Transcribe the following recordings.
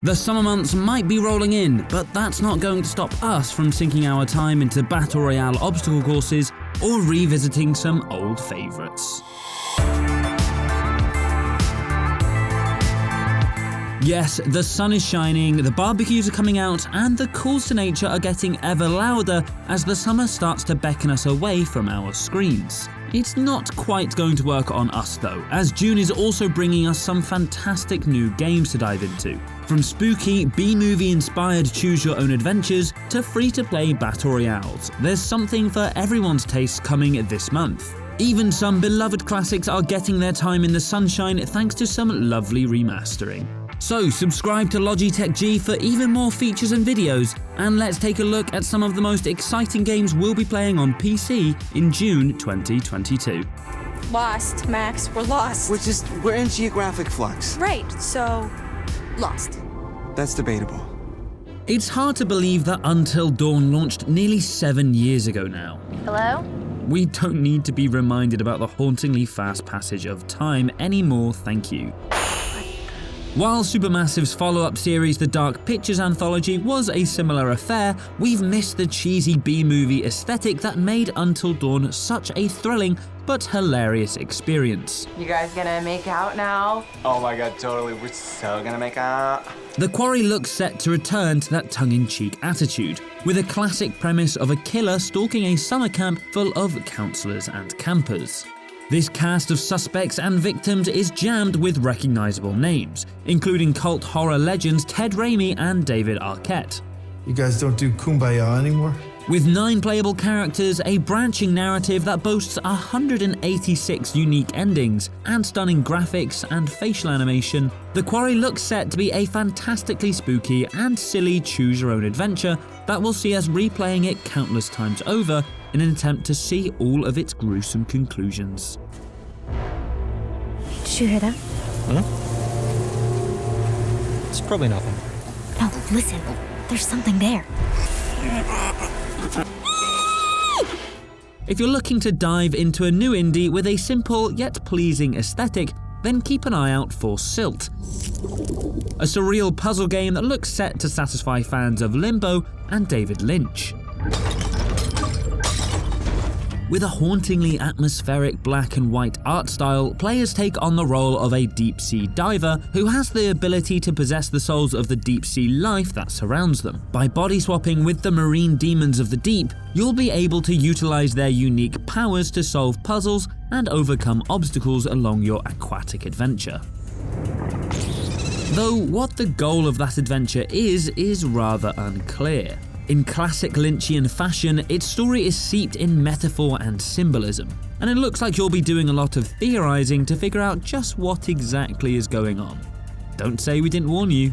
The summer months might be rolling in, but that's not going to stop us from sinking our time into Battle Royale obstacle courses or revisiting some old favourites. Yes, the sun is shining, the barbecues are coming out, and the calls to nature are getting ever louder as the summer starts to beckon us away from our screens. It's not quite going to work on us though, as June is also bringing us some fantastic new games to dive into. From spooky, B-movie inspired choose-your-own adventures to free-to-play battle royales, there's something for everyone's taste coming this month. Even some beloved classics are getting their time in the sunshine thanks to some lovely remastering. So subscribe to Logitech G for even more features and videos, and let's take a look at some of the most exciting games we'll be playing on PC in June 2022. Lost, Max. We're lost. We're in geographic flux. Right, so lost. That's debatable. It's hard to believe that Until Dawn launched nearly 7 years ago now. Hello? We don't need to be reminded about the hauntingly fast passage of time anymore, thank you. While Supermassive's follow-up series The Dark Pictures Anthology was a similar affair, we've missed the cheesy B-movie aesthetic that made Until Dawn such a thrilling but hilarious experience. You guys gonna make out now? Oh my god, totally. We're so gonna make out. The Quarry looks set to return to that tongue-in-cheek attitude, with a classic premise of a killer stalking a summer camp full of counsellors and campers. This cast of suspects and victims is jammed with recognizable names, including cult horror legends Ted Raimi and David Arquette. You guys don't do Kumbaya anymore? With 9 playable characters, a branching narrative that boasts 186 unique endings, and stunning graphics and facial animation, The Quarry looks set to be a fantastically spooky and silly choose-your-own adventure that will see us replaying it countless times over in an attempt to see all of its gruesome conclusions. Did you hear that? Huh? It's probably nothing. No, listen. There's something there. If you're looking to dive into a new indie with a simple yet pleasing aesthetic, then keep an eye out for Silt, a surreal puzzle game that looks set to satisfy fans of Limbo and David Lynch. With a hauntingly atmospheric black and white art style, players take on the role of a deep-sea diver who has the ability to possess the souls of the deep-sea life that surrounds them. By body-swapping with the marine demons of the deep, you'll be able to utilize their unique powers to solve puzzles and overcome obstacles along your aquatic adventure. Though what the goal of that adventure is rather unclear. In classic Lynchian fashion, its story is steeped in metaphor and symbolism, and it looks like you'll be doing a lot of theorizing to figure out just what exactly is going on. Don't say we didn't warn you.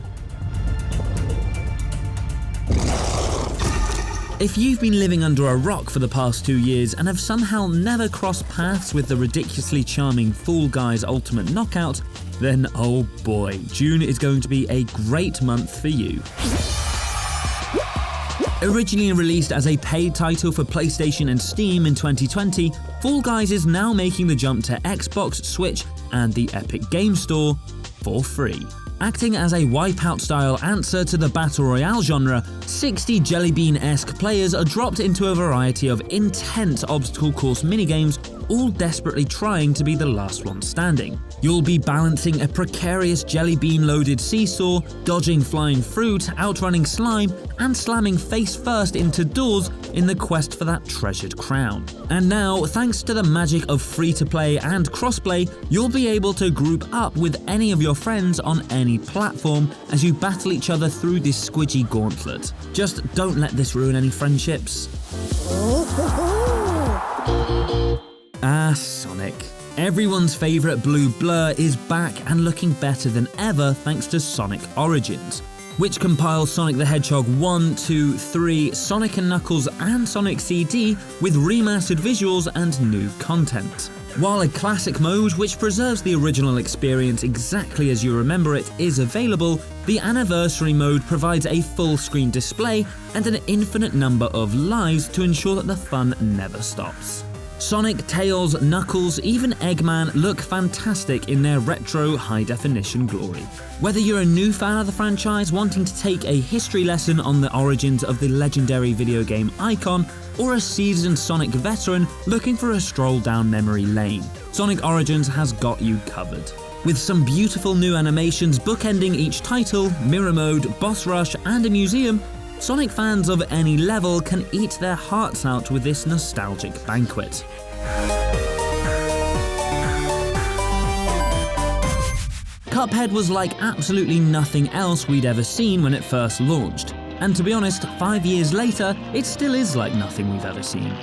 If you've been living under a rock for the past 2 years and have somehow never crossed paths with the ridiculously charming Fall Guys Ultimate Knockout, then oh boy, June is going to be a great month for you. Originally released as a paid title for PlayStation and Steam in 2020, Fall Guys is now making the jump to Xbox, Switch, and the Epic Game Store for free. Acting as a Wipeout-style answer to the Battle Royale genre, 60 Jellybean-esque players are dropped into a variety of intense obstacle course minigames, all desperately trying to be the last one standing. You'll be balancing a precarious jellybean-loaded seesaw, dodging flying fruit, outrunning slime, and slamming face-first into doors in the quest for that treasured crown. And now, thanks to the magic of free-to-play and crossplay, you'll be able to group up with any of your friends on any platform as you battle each other through this squidgy gauntlet. Just don't let this ruin any friendships. Sonic. Everyone's favourite blue blur is back and looking better than ever thanks to Sonic Origins, which compiles Sonic the Hedgehog 1, 2, 3, Sonic & Knuckles and Sonic CD with remastered visuals and new content. While a classic mode which preserves the original experience exactly as you remember it is available, the anniversary mode provides a full screen display and an infinite number of lives to ensure that the fun never stops. Sonic, Tails, Knuckles, even Eggman look fantastic in their retro high-definition glory. Whether you're a new fan of the franchise wanting to take a history lesson on the origins of the legendary video game icon, or a seasoned Sonic veteran looking for a stroll down memory lane, Sonic Origins has got you covered. With some beautiful new animations bookending each title, mirror mode, boss rush, and a museum, Sonic fans of any level can eat their hearts out with this nostalgic banquet. Cuphead was like absolutely nothing else we'd ever seen when it first launched, and to be honest, 5 years later, it still is like nothing we've ever seen.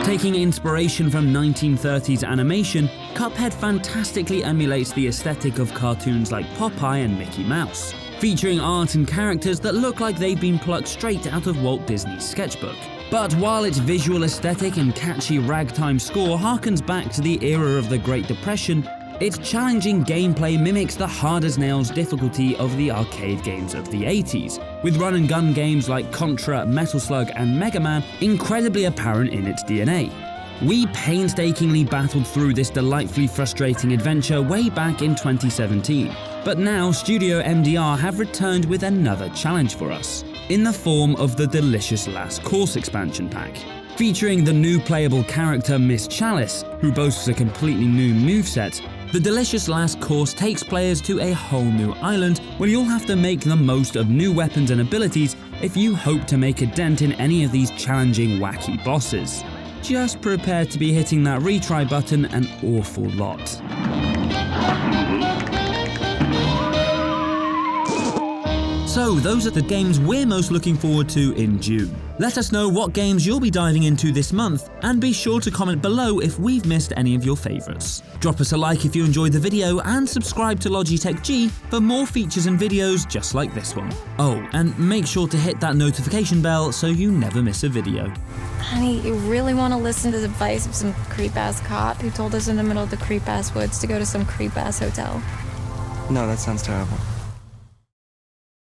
Taking inspiration from 1930s animation, Cuphead fantastically emulates the aesthetic of cartoons like Popeye and Mickey Mouse, featuring art and characters that look like they've been plucked straight out of Walt Disney's sketchbook. But while its visual aesthetic and catchy ragtime score harkens back to the era of the Great Depression, its challenging gameplay mimics the hard-as-nails difficulty of the arcade games of the 80s, with run-and-gun games like Contra, Metal Slug, and Mega Man incredibly apparent in its DNA. We painstakingly battled through this delightfully frustrating adventure way back in 2017, but now Studio MDR have returned with another challenge for us, in the form of the Delicious Last Course expansion pack. Featuring the new playable character Miss Chalice, who boasts a completely new moveset, the Delicious Last Course takes players to a whole new island where you'll have to make the most of new weapons and abilities if you hope to make a dent in any of these challenging, wacky bosses. Just prepare to be hitting that retry button an awful lot. So those are the games we're most looking forward to in June. Let us know what games you'll be diving into this month, and be sure to comment below if we've missed any of your favourites. Drop us a like if you enjoyed the video, and subscribe to Logitech G for more features and videos just like this one. Oh, and make sure to hit that notification bell so you never miss a video. Honey, you really want to listen to the advice of some creep-ass cop who told us in the middle of the creep-ass woods to go to some creep-ass hotel? No, that sounds terrible.